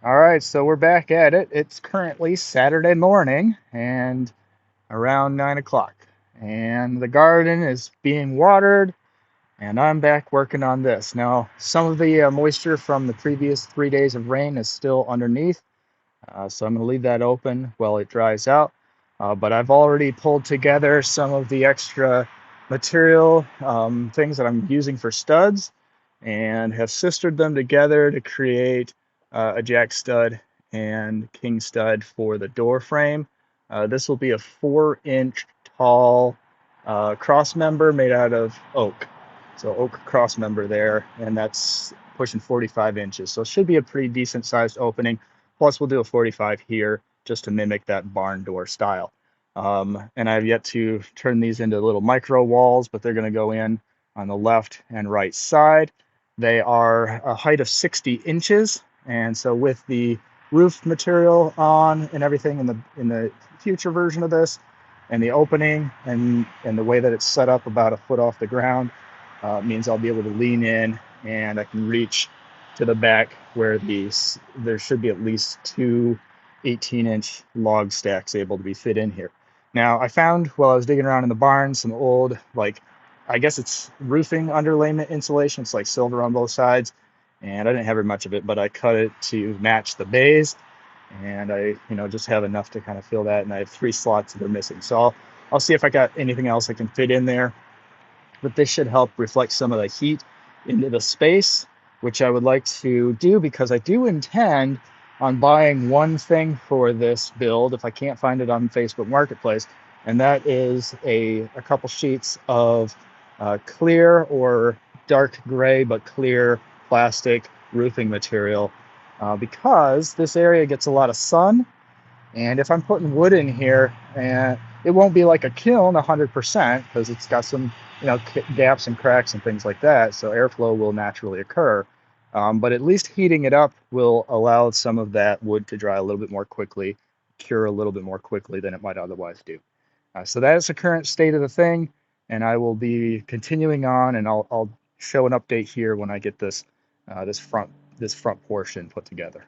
All right, so we're back at it. It's currently Saturday morning and around 9 o'clock. And the garden is being watered, and I'm back working on this. Now, some of the moisture from the previous 3 days of rain is still underneath, so I'm going to leave that open while it dries out. But I've already pulled together some of the extra material, things that I'm using for studs, and have sistered them together to create a jack stud and king stud for the door frame. This will be a 4-inch tall cross member made out of oak. So oak cross member there, and that's pushing 45 inches. So it should be a pretty decent sized opening. Plus, we'll do a 45 here just to mimic that barn door style. And I've yet to turn these into little micro walls, but they're going to go in on the left and right side. They are a height of 60 inches, and so with the roof material on and everything in the future version of this, and the opening and the way that it's set up about a foot off the ground, means I'll be able to lean in and I can reach to the back where there should be at least two 18-inch log stacks able to be fit in here. Now, I found while I was digging around in the barn some old, like, I guess it's roofing underlayment insulation. It's like silver on both sides. And I didn't have very much of it, but I cut it to match the bays. And I just have enough to kind of fill that. And I have 3 slots that are missing. So I'll see if I got anything else I can fit in there, but this should help reflect some of the heat into the space, which I would like to do because I do intend on buying one thing for this build if I can't find it on Facebook Marketplace, and that is a couple sheets of clear or dark gray but clear plastic roofing material, because this area gets a lot of sun, and if I'm putting wood in here, and it won't be like a kiln 100% because it's got some, gaps and cracks and things like that. So airflow will naturally occur. But at least heating it up will allow some of that wood to dry a little bit more quickly, cure a little bit more quickly than it might otherwise do. So that is the current state of the thing, and I will be continuing on, and I'll show an update here when I get this front portion put together.